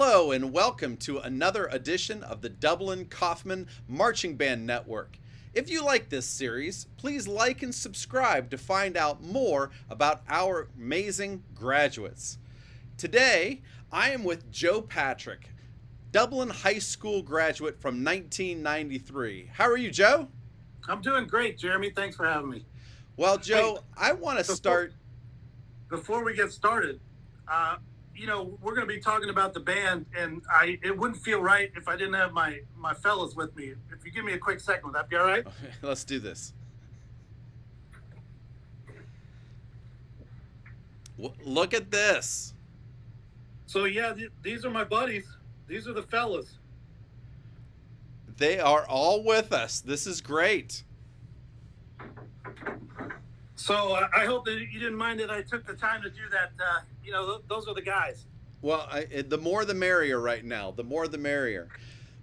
Hello and welcome to another edition of the Dublin Coffman Marching Band Network. If you like this series, please like and subscribe to find out more about our amazing graduates. Today, I am with Joe Patrick, Dublin High School graduate from 1993. How are you, Joe? I'm doing great, Jeremy. Thanks for having me. Well, Joe, I want to start. Before we get started, we're going to be talking about the band, and it wouldn't feel right if I didn't have my fellas with me. If you give me a quick second, would that be all right? Okay, let's do this. Look at this. So, yeah, these are my buddies. These are the fellas. They are all with us. This is great. So I hope that you didn't mind that I took the time to do that. Those are the guys. Well, the more the merrier right now. The more the merrier.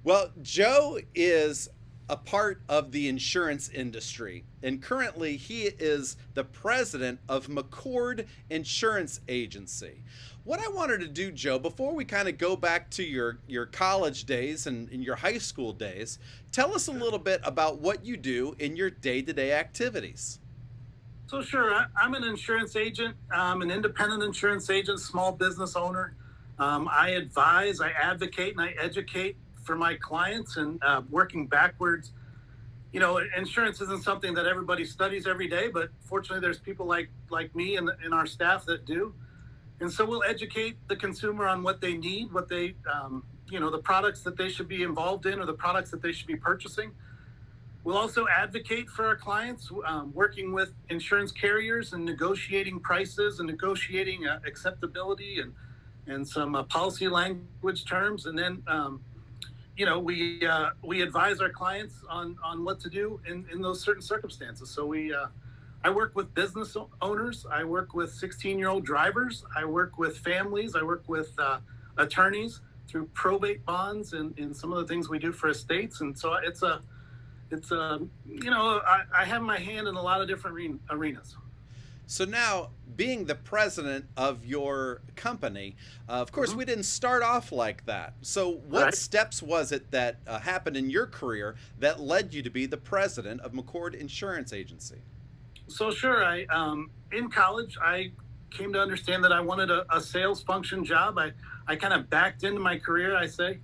Well, Joe is a part of the insurance industry, and currently he is the president of McCord Insurance Agency. What I wanted to do, Joe, before we kind of go back to your college days and your high school days, tell us a little bit about what you do in your day-to-day activities. So sure, I'm an insurance agent. I'm an independent insurance agent, small business owner. I advise, I advocate, and I educate for my clients, and working backwards. You know, insurance isn't something that everybody studies every day, but fortunately there's people like me and our staff that do. And so we'll educate the consumer on what they need, what they, the products that they should be involved in or the products that they should be purchasing. We'll also advocate for our clients, working with insurance carriers and negotiating prices and negotiating acceptability and some policy language terms. And then, we advise our clients on what to do in those certain circumstances. So I work with business owners. I work with 16-year-old drivers. I work with families. I work with attorneys through probate bonds and some of the things we do for estates. And so I have my hand in a lot of different arenas. So now, being the president of your company, of course, we didn't start off like that. So what steps was it that happened in your career that led you to be the president of McCord Insurance Agency? So sure, in college, I came to understand that I wanted a sales function job. I kind of backed into my career, I say.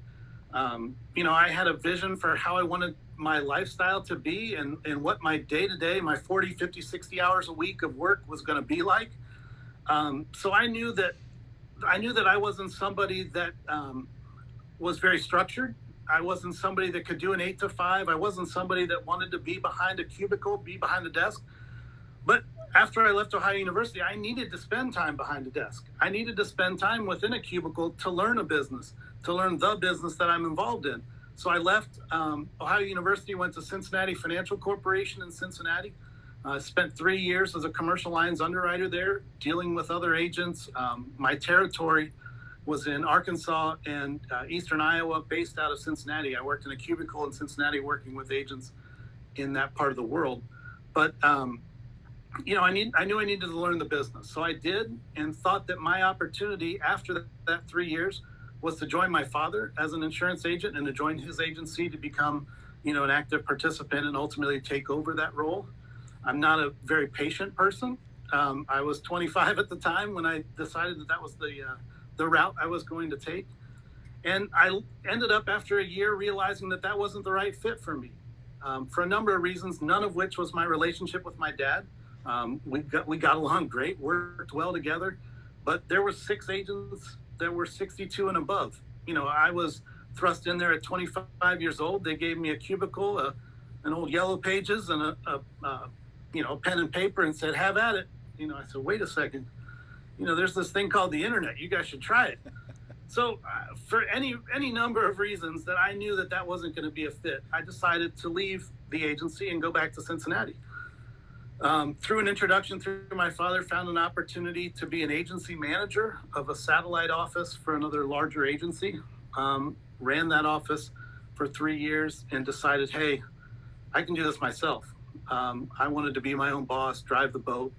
I had a vision for how I wanted my lifestyle to be and what my day-to-day, my 40, 50, 60 hours a week of work was going to be like. So I knew that I wasn't somebody that was very structured. I wasn't somebody that could do an 8 to 5. I wasn't somebody that wanted to be behind a cubicle, be behind a desk. But after I left Ohio University, I needed to spend time behind a desk. I needed to spend time within a cubicle to learn a business, to learn the business that I'm involved in. So I left Ohio University, went to Cincinnati Financial Corporation in Cincinnati. Spent 3 years as a commercial lines underwriter there, dealing with other agents. My territory was in Arkansas and eastern Iowa, based out of Cincinnati. I worked in a cubicle in Cincinnati working with agents in that part of the world. But, I knew I needed to learn the business. So I did, and thought that my opportunity after that 3 years was to join my father as an insurance agent and to join his agency to become, an active participant and ultimately take over that role. I'm not a very patient person. I was 25 at the time when I decided that was the route I was going to take. And I ended up after a year realizing that wasn't the right fit for me for a number of reasons, none of which was my relationship with my dad. We got along great, worked well together, but there were 6 agents that were 62 and above. I was thrust in there at 25 years old. They gave me a cubicle, an old Yellow Pages, and a pen and paper, and said, "Have at it." I said, "Wait a second. There's this thing called the internet. You guys should try it." So for any number of reasons that I knew that wasn't going to be a fit, I decided to leave the agency and go back to Cincinnati. Through an introduction through my father, found an opportunity to be an agency manager of a satellite office for another larger agency. Ran that office for 3 years and decided, hey, I can do this myself. I wanted to be my own boss, drive the boat.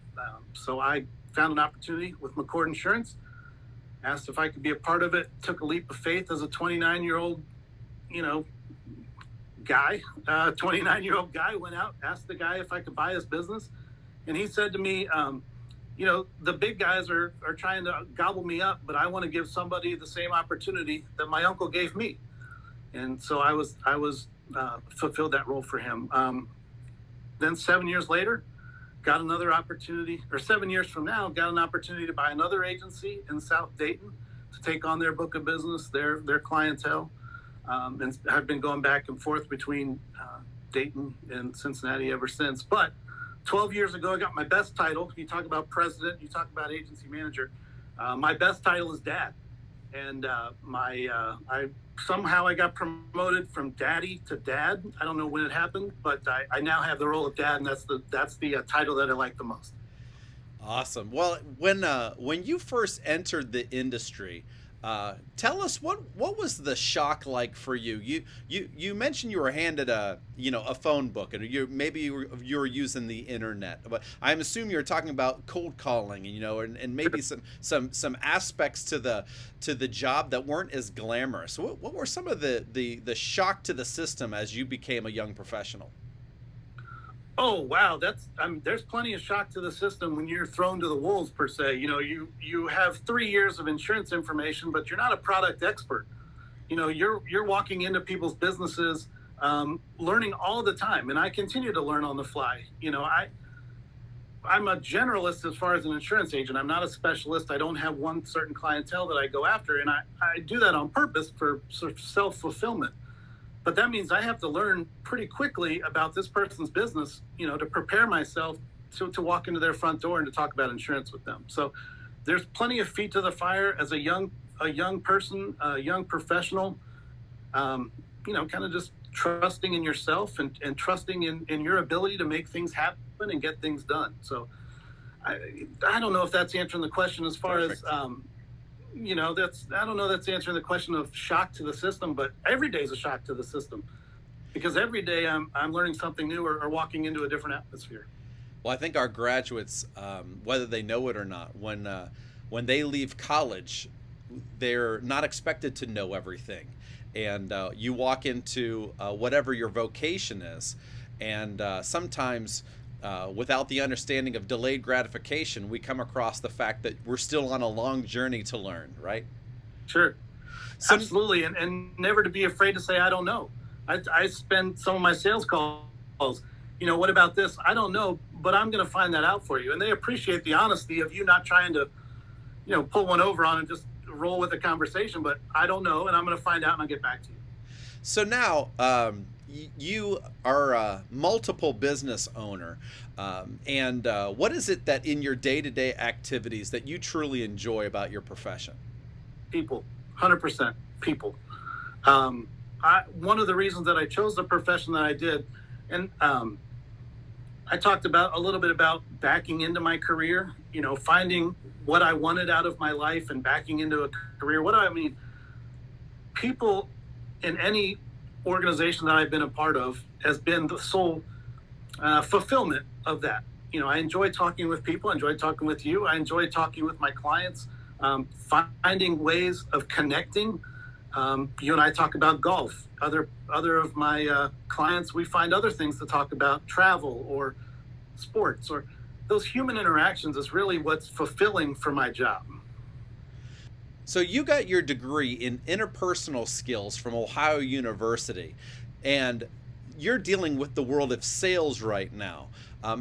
So I found an opportunity with McCord Insurance asked if I could be a part of it, took a leap of faith as a 29-year-old, you know, guy, 29-year-old guy, went out, asked the guy if I could buy his business. And he said to me, you know, the big guys are trying to gobble me up, but I want to give somebody the same opportunity that my uncle gave me. And so I was fulfilled that role for him. Then 7 years later, got another opportunity, or 7 years from now, got an opportunity to buy another agency in South Dayton to take on their book of business, their clientele. And I've been going back and forth between Dayton and Cincinnati ever since. But 12 years ago, I got my best title. You talk about president, you talk about agency manager. My best title is dad. And I somehow got promoted from daddy to dad. I don't know when it happened, but I now have the role of dad, and that's the title that I like the most. Awesome. Well, when you first entered the industry, tell us what was the shock like for you? You mentioned you were handed a phone book, and you were using the internet, but I'm assuming you're talking about cold calling, and maybe some aspects to the job that weren't as glamorous. What were some of the shock to the system as you became a young professional? Oh, wow. There's plenty of shock to the system when you're thrown to the wolves, per se. You have 3 years of insurance information, but you're not a product expert. You're walking into people's businesses, learning all the time. And I continue to learn on the fly. I'm a generalist as far as an insurance agent. I'm not a specialist. I don't have one certain clientele that I go after. And I do that on purpose for sort of self-fulfillment. But that means I have to learn pretty quickly about this person's business, to prepare myself to walk into their front door and to talk about insurance with them. So there's plenty of feet to the fire as a young person, a young professional, kind of just trusting in yourself and trusting in your ability to make things happen and get things done. So I don't know if that's answering the question as far Perfect. as, I don't know that's answering the question of shock to the system, but every day is a shock to the system because every day I'm learning something new or walking into a different atmosphere. Well, I think our graduates, whether they know it or not, when they leave college, they're not expected to know everything. And you walk into whatever your vocation is, and sometimes without the understanding of delayed gratification, we come across the fact that we're still on a long journey to learn, right? Sure. Absolutely. And never to be afraid to say, I don't know. I spend some of my sales calls, what about this? I don't know, but I'm going to find that out for you. And they appreciate the honesty of you not trying to, pull one over on and just roll with the conversation, but I don't know. And I'm going to find out and I'll get back to you. So now, you are a multiple business owner, and what is it that in your day-to-day activities that you truly enjoy about your profession? People, 100% people. One of the reasons that I chose the profession that I did, and I talked a little bit about backing into my career, finding what I wanted out of my life and backing into a career. What do I mean? People in any organization that I've been a part of has been the sole fulfillment of that. I enjoy talking with people. I enjoy talking with you. I enjoy talking with my clients, finding ways of connecting. You and I talk about golf. Other of my clients, we find other things to talk about, travel or sports, or those human interactions is really what's fulfilling for my job. So you got your degree in interpersonal skills from Ohio University, and you're dealing with the world of sales right now.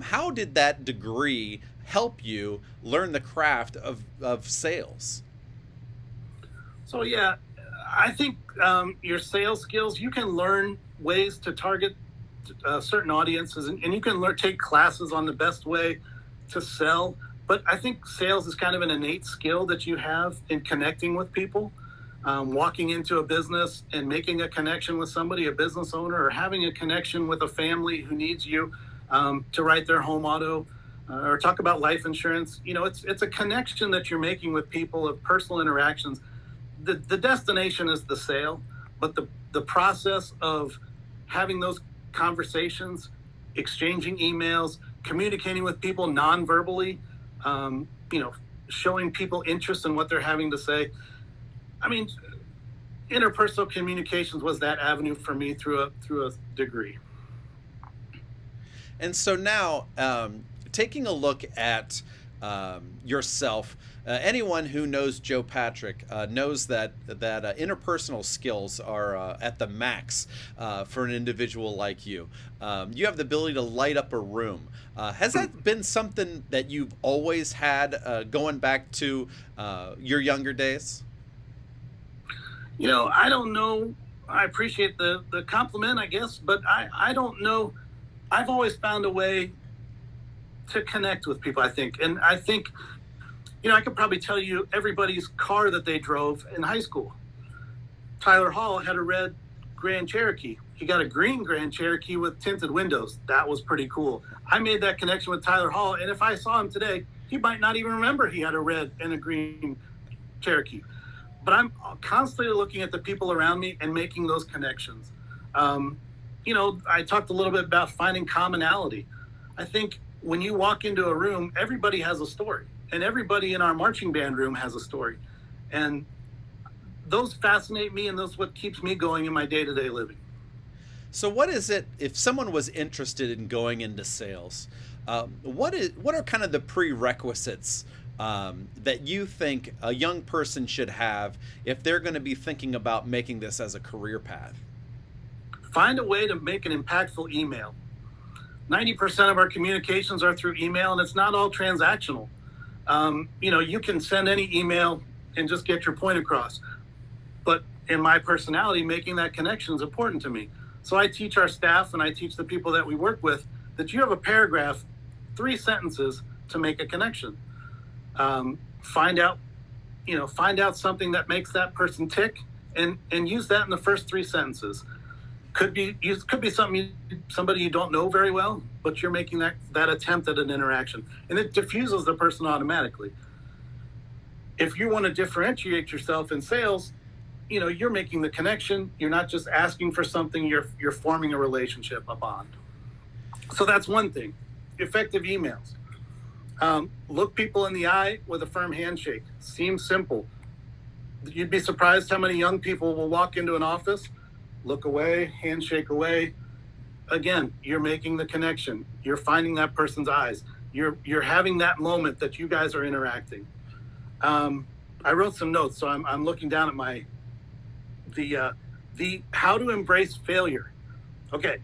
How did that degree help you learn the craft of sales? So, yeah, I think your sales skills, you can learn ways to target certain audiences, and you can take classes on the best way to sell. But I think sales is kind of an innate skill that you have in connecting with people, walking into a business and making a connection with somebody, a business owner, or having a connection with a family who needs you to write their home auto or talk about life insurance. It's a connection that you're making with people of personal interactions. The destination is the sale, but the process of having those conversations, exchanging emails, communicating with people non-verbally, showing people interest in what they're having to say. I mean, interpersonal communications was that avenue for me through a degree. And so now, taking a look at yourself, anyone who knows Joe Patrick knows that interpersonal skills are at the max for an individual like you. You have the ability to light up a room. Has that been something that you've always had going back to your younger days? I don't know. I appreciate the compliment, I guess, but I don't know. I've always found a way to connect with people, I think. And I think, I could probably tell you everybody's car that they drove in high school. Tyler Hall had a red Grand Cherokee. He got a green Grand Cherokee with tinted windows. That was pretty cool. I made that connection with Tyler Hall, and if I saw him today, he might not even remember he had a red and a green Cherokee. But I'm constantly looking at the people around me and making those connections. I talked a little bit about finding commonality. I think when you walk into a room, everybody has a story, and everybody in our marching band room has a story. And those fascinate me, and that's what keeps me going in my day-to-day living. So what is it, if someone was interested in going into sales, what are kind of the prerequisites that you think a young person should have if they're going to be thinking about making this as a career path? Find a way to make an impactful email. 90% of our communications are through email, and it's not all transactional. You can send any email and just get your point across. But in my personality, making that connection is important to me. So I teach our staff and I teach the people that we work with that you have a paragraph, 3 sentences to make a connection. Find out something that makes that person tick and use that in the first 3 sentences. Could be somebody you don't know very well, but you're making that attempt at an interaction, and it diffuses the person automatically. If you want to differentiate yourself in sales, you're making the connection. You're not just asking for something. You're forming a relationship, a bond. So that's one thing. Effective emails. Look people in the eye with a firm handshake. Seems simple. You'd be surprised how many young people will walk into an office, look away, handshake away. Again, you're making the connection. You're finding that person's eyes. You're having that moment that you guys are interacting. I wrote some notes, so I'm looking down at the how to embrace failure. Okay.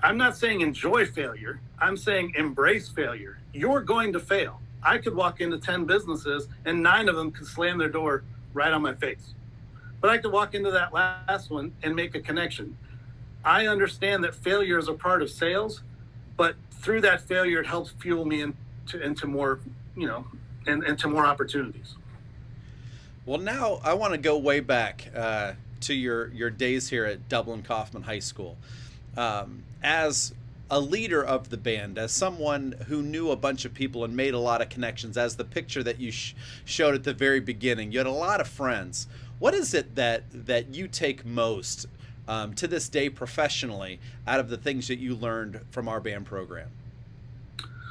I'm not saying enjoy failure. I'm saying embrace failure. You're going to fail. I could walk into 10 businesses and 9 of them could slam their door right on my face. But I could walk into that last one and make a connection. I understand that failure is a part of sales, but through that failure, it helps fuel me into more, into more opportunities. Well, now I want to go way back to your days here at Dublin Coffman High School. As a leader of the band, as someone who knew a bunch of people and made a lot of connections, as the picture that you showed at the very beginning, you had a lot of friends. What is it that you take most to this day professionally out of the things that you learned from our band program?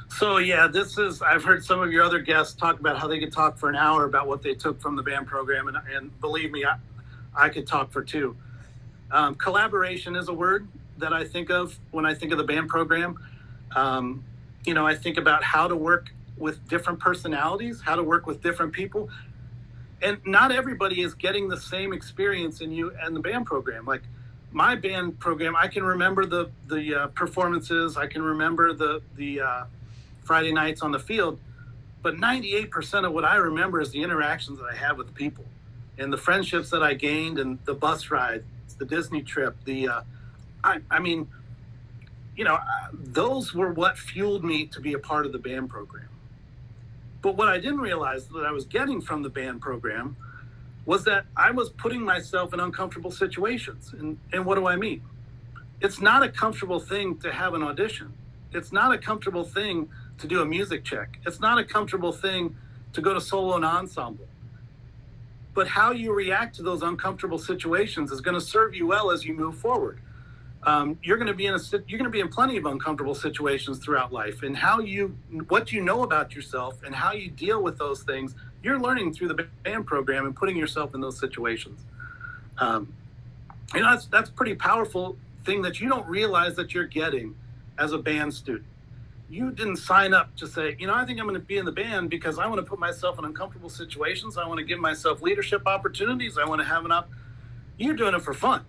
So yeah, I've heard some of your other guests talk about how they could talk for an hour about what they took from the band program, and believe me, I could talk for 2. Collaboration is a word that I think of when I think of the band program. I think about how to work with different personalities, how to work with different people. And not everybody is getting the same experience in you and the band program. Like my band program, I can remember the performances. I can remember the Friday nights on the field, but 98% of what I remember is the interactions that I had with people and the friendships that I gained and the bus ride, the Disney trip, those were what fueled me to be a part of the band program. But what I didn't realize that I was getting from the band program was that I was putting myself in uncomfortable situations. And what do I mean? It's not a comfortable thing to have an audition. It's not a comfortable thing to do a music check. It's not a comfortable thing to go to solo and ensemble. But how you react to those uncomfortable situations is going to serve you well as you move forward. you're going to be in plenty of uncomfortable situations throughout life, and what you know about yourself and how you deal with those things, you're learning through the band program and putting yourself in those situations. That's pretty powerful thing that you don't realize that you're getting as a band student. You didn't sign up to say, I think I'm going to be in the band because I want to put myself in uncomfortable situations. I want to give myself leadership opportunities. I want to have You're doing it for fun.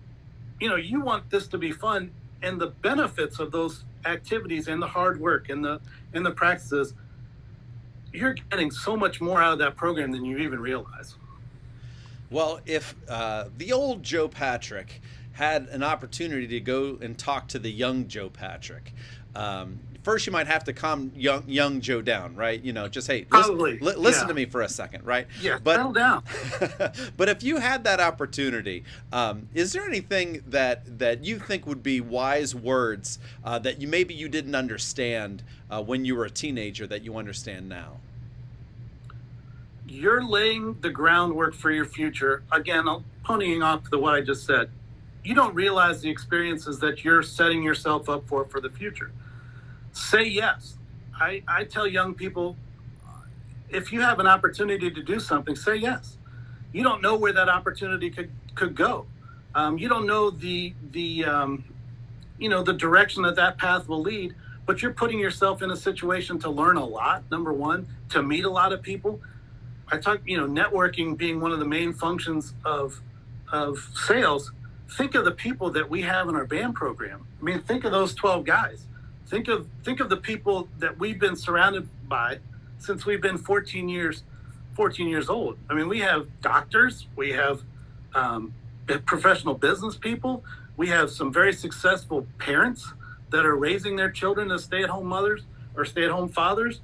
You want this to be fun, and the benefits of those activities and the hard work and the practices, you're getting so much more out of that program than you even realize. Well, if the old Joe Patrick had an opportunity to go and talk to the young Joe Patrick, first you might have to calm young Joe down, right? Just, hey, listen to me for a second, right? Yeah, settle down. But if you had that opportunity, is there anything that you think would be wise words that maybe you didn't understand when you were a teenager that you understand now? You're laying the groundwork for your future. Again, I'm ponying off to what I just said. You don't realize the experiences that you're setting yourself up for the future. Say yes. I tell young people, if you have an opportunity to do something, say yes. You don't know where that opportunity could go. You don't know the direction that path will lead, but you're putting yourself in a situation to learn a lot, number one, to meet a lot of people. I talk, networking being one of the main functions of sales. Think of the people that we have in our band program. I mean, think of those 12 guys. Think of the people that we've been surrounded by since we've been 14 years old. I mean, we have doctors, we have professional business people, we have some very successful parents that are raising their children as stay-at-home mothers or stay-at-home fathers.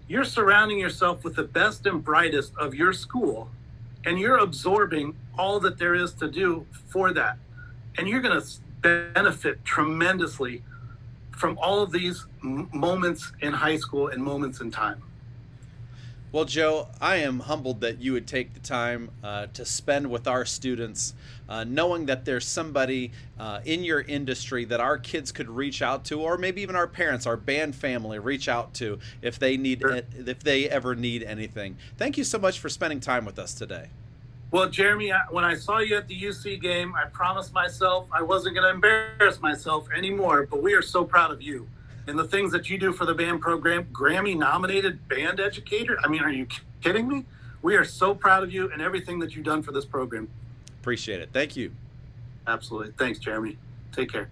You're surrounding yourself with the best and brightest of your school, and you're absorbing all that there is to do for that. And you're going to benefit tremendously from all of these moments in high school and moments in time. Well, Joe, I am humbled that you would take the time to spend with our students, knowing that there's somebody in your industry that our kids could reach out to, or maybe even our parents, our band family, reach out to if they ever need anything. Thank you so much for spending time with us today. Well, Jeremy, when I saw you at the UC game, I promised myself I wasn't going to embarrass myself anymore, but we are so proud of you and the things that you do for the band program. Grammy-nominated band educator. I mean, are you kidding me? We are so proud of you and everything that you've done for this program. Appreciate it. Thank you. Absolutely. Thanks, Jeremy. Take care.